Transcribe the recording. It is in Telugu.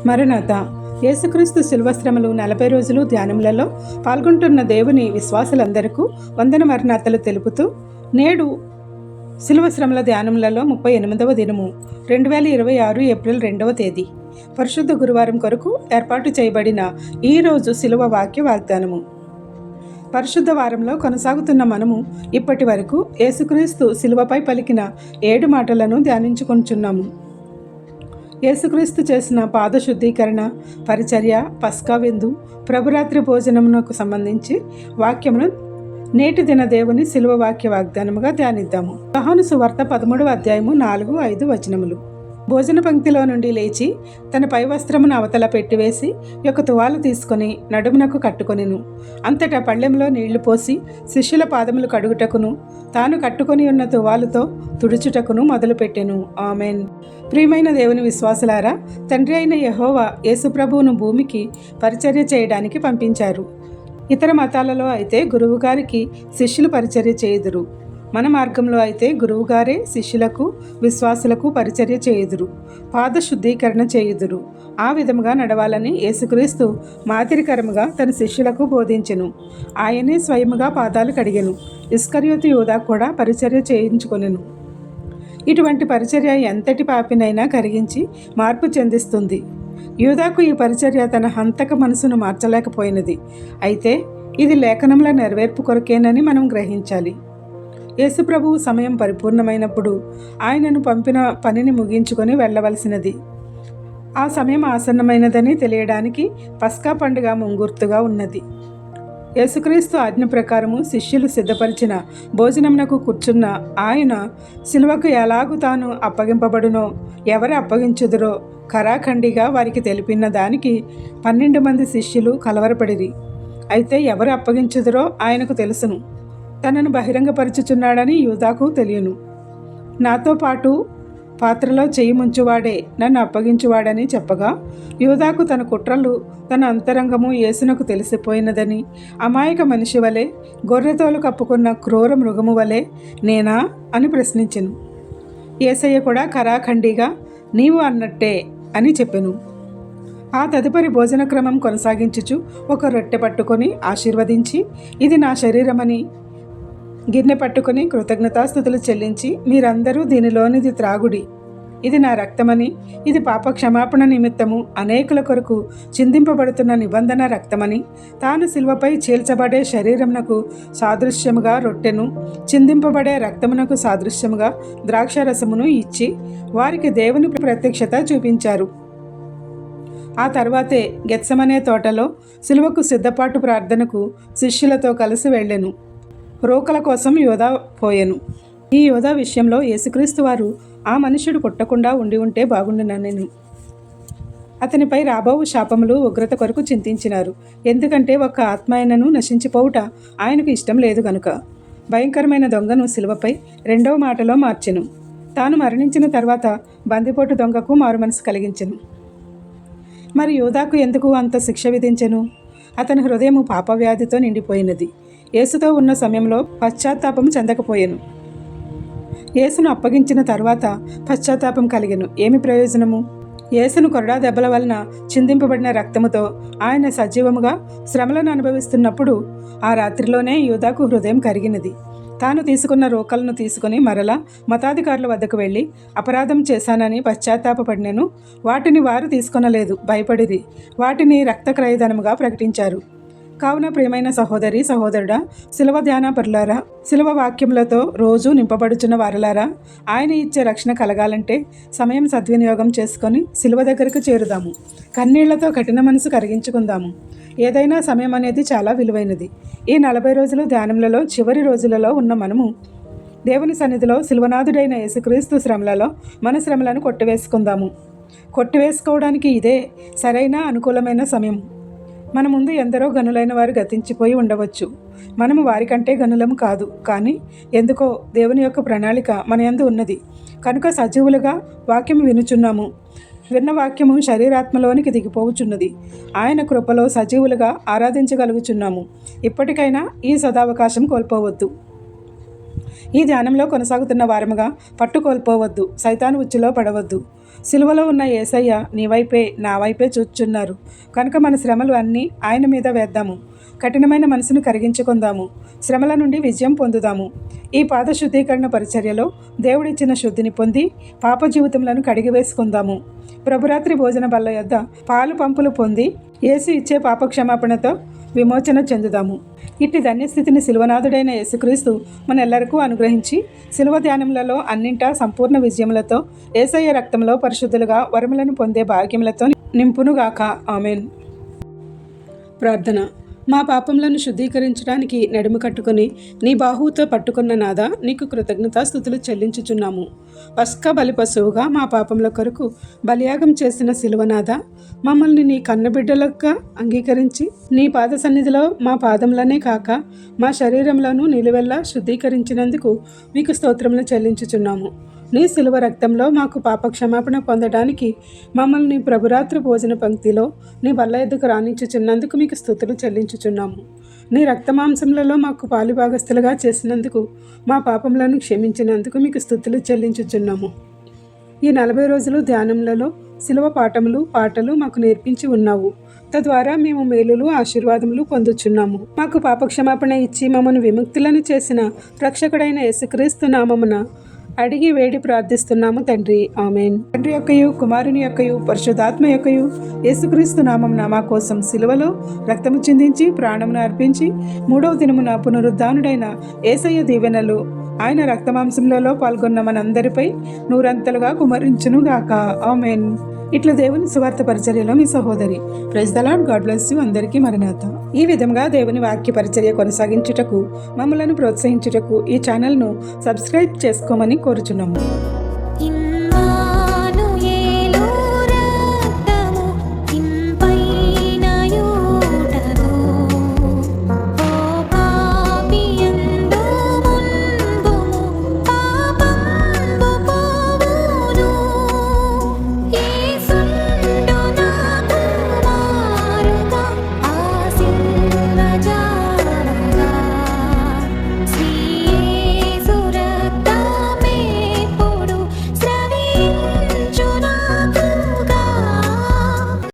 మరణాత యేసుక్రీస్తు శిల్వశ్రమలు 40 రోజులు ధ్యానములలో పాల్గొంటున్న దేవుని విశ్వాసులందరికీ వందన మరణాతలు తెలుపుతూ నేడు శిల్వశ్రమల ధ్యానములలో 38వ దినము 2026 ఏప్రిల్ 2వ తేదీ పరిశుద్ధ గురువారం కొరకు ఏర్పాటు చేయబడిన ఈరోజు శిలువ వాక్య వాగ్దానము. పరిశుద్ధ వారంలో కొనసాగుతున్న మనము ఇప్పటి వరకు యేసుక్రీస్తు శిలువపై పలికిన 7 మాటలను ధ్యానించుకొంచున్నాము. యేసుక్రీస్తు చేసిన పాద శుద్ధీకరణ, పరిచర్య, పస్కా విందు, ప్రభురాత్రి భోజనమునకు సంబంధించి వాక్యమును నేటి దిన దేవుని శిలువ వాక్య వాగ్దానముగా ధ్యానిద్దాము. యోహాను సువార్త 13వ అధ్యాయము 4-5 వచనములు. భోజన పంక్తిలో నుండి లేచి తన పై వస్త్రమును అవతల పెట్టివేసి ఒక తువాలు తీసుకొని నడుమునకు కట్టుకొనెను. అంతటా పళ్ళెంలో నీళ్లు పోసి శిష్యుల పాదములు కడుగుటకును తాను కట్టుకొని ఉన్న తువాలుతో తుడుచుటకును మొదలుపెట్టెను. ఆమెన్. ప్రియమైన దేవుని విశ్వాసులారా, తండ్రి అయిన యెహోవా యేసుప్రభువును భూమికి పరిచర్య చేయడానికి పంపించారు. ఇతర మతాలలో అయితే గురువుగారికి శిష్యులు పరిచర్య చేయుదురు. మన మార్గంలో అయితే గురువుగారే శిష్యులకు, విశ్వాసులకు పరిచర్య చేయుదురు, పాద శుద్ధీకరణ చేయుదురు. ఆ విధముగా నడవాలని యేసుక్రీస్తు మాదిరికరముగా తన శిష్యులకు బోధించెను. ఆయనే స్వయముగా పాదాలు కడిగెను. ఇస్కరియోతు యూదా కూడా పరిచర్య చేయించుకొనెను. ఇటువంటి పరిచర్య ఎంతటి పాపినైనా కరిగించి మార్పు చెందిస్తుంది. యూదాకు ఈ పరిచర్య తన హంతక మనసును మార్చలేకపోయినది. అయితే ఇది లేఖనముల నెరవేర్పు కొరకేనని మనం గ్రహించాలి. యేసుప్రభువు సమయం పరిపూర్ణమైనప్పుడు ఆయనను పంపిన పనిని ముగించుకొని వెళ్ళవలసినది. ఆ సమయం ఆసన్నమైనదని తెలియడానికి పస్కా పండుగ ముంగుర్తుగా ఉన్నది. యేసుక్రీస్తు ఆజ్ఞ ప్రకారము శిష్యులు సిద్ధపరిచిన భోజనమునకు కూర్చున్న ఆయన శిలువకు ఎలాగూ తాను అప్పగింపబడునో, ఎవరు అప్పగించుదురో ఖరాఖండిగా వారికి తెలిపిన దానికి 12 మంది శిష్యులు కలవరపడిరి. అయితే ఎవరు అప్పగించుదురో ఆయనకు తెలుసును. తనను బహిరంగపరచుచున్నాడని యూదాకు తెలియను. నాతో పాటు పాత్రలో చెయ్యి ముంచువాడే నన్ను అప్పగించువాడని చెప్పగా, యూదాకు తన కుట్రలు, తన అంతరంగము యేసునకు తెలిసిపోయినదని అమాయక మనిషి వలె, గొర్రెతోలు కప్పుకున్న క్రూర మృగము వలె నేనా అని ప్రశ్నించెను. యేసయ్య కూడా ఖరాఖండిగా నీవు అన్నట్టే అని చెప్పెను. ఆ తదుపరి భోజన క్రమం కొనసాగించుచు ఒక రొట్టె పట్టుకొని ఆశీర్వదించి, ఇది నా శరీరమని, గిన్నె పట్టుకొని కృతజ్ఞతాస్తుతులు చెల్లించి, మీరందరూ దీనిలోనిది త్రాగుడి, ఇది నా రక్తమని, ఇది పాప క్షమాపణ నిమిత్తము అనేకుల కొరకు చిందింపబడుతున్న నిబంధన రక్తమని, తాను శిలువపై చీల్చబడే శరీరమునకు సాదృశ్యముగా రొట్టెను, చిందింపబడే రక్తమునకు సాదృశ్యముగా ద్రాక్షరసమును ఇచ్చి వారికి దేవుని ప్రత్యక్షత చూపించారు. ఆ తర్వాతే గెత్సెమనే తోటలో శిలువకు సిద్ధపాటు ప్రార్థనకు శిష్యులతో కలిసి వెళ్ళెను. రోకల కోసం యోధా పోయెను. ఈ యోధా విషయంలో యేసుక్రీస్తు వారు ఆ మనుష్యుడు పుట్టకుండా ఉంటే బాగుండుననెను. అతనిపై రాబోవు శాపములు, ఉగ్రత కొరకు చింతించినారు. ఎందుకంటే ఒక్క ఆత్మ ఆయనను నశించిపోవుట ఆయనకు ఇష్టం లేదు గనుక. భయంకరమైన దొంగను శిలువపై 2వ మాటలో మార్చెను. తాను మరణించిన తర్వాత బందిపోటు దొంగకు మారుమనసు కలిగించెను. మరి యోధాకు ఎందుకు అంత శిక్ష విధించెను? అతని హృదయము పాపవ్యాధితో నిండిపోయినది. యేసుతో ఉన్న సమయంలో పశ్చాత్తాపం చెందకపోయెను. యేసును అప్పగించిన తర్వాత పశ్చాత్తాపం కలిగెను. ఏమి ప్రయోజనము? యేసును కొరడా దెబ్బల వలన చిందింపబడిన రక్తముతో ఆయన సజీవముగా శ్రమలను అనుభవిస్తున్నప్పుడు ఆ రాత్రిలోనే యూదాకు హృదయం కరిగినది. తాను తీసుకున్న రోకలను తీసుకుని మరలా మతాధికారుల వద్దకు వెళ్ళి అపరాధం చేశానని పశ్చాత్తాపపడినను. వాటిని వారు తీసుకొనలేదు, భయపడిరి. వాటిని రక్తక్రయధనముగా ప్రకటించారు. కావున ప్రియమైన సహోదరి, సహోదరుడా, శిలువ ధ్యాన పరులారా, శిలువ వాక్యములతో రోజు నింపబడుచున్న వారలారా, ఆయన ఇచ్చే రక్షణ కలగాలంటే సమయం సద్వినియోగం చేసుకొని శిలువ దగ్గరకు చేరుదాము. కన్నీళ్లతో కఠిన మనసు కరిగించుకుందాము. ఏదైనా సమయం అనేది చాలా విలువైనది. ఈ 40 రోజులు ధ్యానములలో చివరి రోజులలో ఉన్న మనము దేవుని సన్నిధిలో శిలువనాథుడైన యేసుక్రీస్తు శ్రమలలో మన శ్రమలను కొట్టివేసుకోవడానికి ఇదే సరైన అనుకూలమైన సమయం. మన ముందు ఎందరో గనులైన వారు గతించిపోయి ఉండవచ్చు. మనము వారికంటే గనులము కాదు. కానీ ఎందుకో దేవుని యొక్క ప్రణాళిక మన యందు ఉన్నది కనుక సజీవులుగా వాక్యం వినుచున్నాము. విన్న వాక్యము శరీరాత్మలోనికి దిగిపోవుచున్నది. ఆయన కృపలో సజీవులుగా ఆరాధించగలుగుచున్నాము. ఇప్పటికైనా ఈ సదావకాశం కోల్పోవద్దు. ఈ ధ్యానంలో కొనసాగుతున్న వారముగా పట్టుకోల్పోవద్దు, సైతాను ఉచ్చులో పడవద్దు. సిలువలో ఉన్న యేసయ్య నీ వైపే నా వైపే చూచున్నారు కనుక మన శ్రమలు అన్నీ ఆయన మీద వేద్దాము. కఠినమైన మనసును కరిగించుకుందాము, శ్రమల నుండి విజయం పొందుదాము. ఈ పాద శుద్ధీకరణ పరిచర్యలో దేవుడిచ్చిన శుద్ధిని పొంది పాప జీవితములను కడిగివేసుకుందాము. ప్రభురాత్రి భోజన బల్ల యొద్ద పాలు పంపులు పొంది యేసు ఇచ్చే పాపక్షమాపణతో విమోచన చెందుదాము. ఇట్టి ధన్యస్థితిని శిలువనాథుడైన యేసుక్రీస్తు మనెల్లరికూ అనుగ్రహించి శిలువ ధ్యానములలో అన్నింటా సంపూర్ణ విజయములతో యేసయ్య రక్తంలో పరిశుద్ధులుగా వరములను పొందే భాగ్యములతో నింపునుగాక. ఆమెన్. ప్రార్థన. మా పాపములను శుద్ధీకరించడానికి నడుము కట్టుకుని నీ బాహువుతో పట్టుకున్న నాదా, నీకు కృతజ్ఞతాస్తుతులు చెల్లించుచున్నాము. పస్కా బలి పశువుగా మా పాపముల కొరకు బలియాగం చేసిన శిలువనాథ, మమ్మల్ని నీ కన్నబిడ్డలుగా అంగీకరించి నీ పాద సన్నిధిలో మా పాదములనే కాక మా శరీరంలోనూ నిలువెల్లా శుద్ధీకరించినందుకు మీకు స్తోత్రములు చెల్లించుచున్నాము. నీ శిలువ రక్తంలో మాకు పాప క్షమాపణ పొందడానికి మమ్మల్ని ప్రభురాత్రి భోజన పంక్తిలో నీ బల్ల ఎద్దుకు రాణించుచున్నందుకు మీకు స్తుతులు చెల్లించుచున్నాము. నీ రక్తమాంసములలో మాకు పాలుభాగస్తులుగా చేసినందుకు మా పాపములను క్షమించినందుకు మీకు స్తుతులు చెల్లించుచున్నాము. ఈ 40 రోజులు ధ్యానములలో శిలువ పాటలు మాకు నేర్పించి ఉన్నావు. తద్వారా మేము మేలులు ఆశీర్వాదములు పొందుచున్నాము. మాకు పాపక్షమాపణ ఇచ్చి మమ్మను విముక్తులను చేసిన రక్షకుడైన యేసుక్రీస్తు నామమున అడిగి వేడి ప్రార్థిస్తున్నాము తండ్రి. ఆమెన్. తండ్రి యొక్కయు కుమారుని యొక్కయు పరిశుద్ధాత్మ యొక్కయు యేసుక్రీస్తు నామమున మా కోసం సిలువలో రక్తము చిందించి ప్రాణమును అర్పించి 3వ దినమున పునరుద్ధానుడైన యేసయ్య దీవెనలు ఆయన రక్తమాంసములలో పాల్గొన్న మనందరిపై నూరంతలుగా కుమరించునుగాక. ఆమెన్. ఇట్లా దేవుని సువార్త పరిచర్యలో మీ సహోదరి. Praise the lord. God bless you. అందరికీ మరణాత. ఈ విధంగా దేవుని వాక్య పరిచర్య కొనసాగించుటకు మమ్మలను ప్రోత్సహించుటకు ఈ ఛానల్ను సబ్స్క్రైబ్ చేసుకోమని కోరుచున్నాము.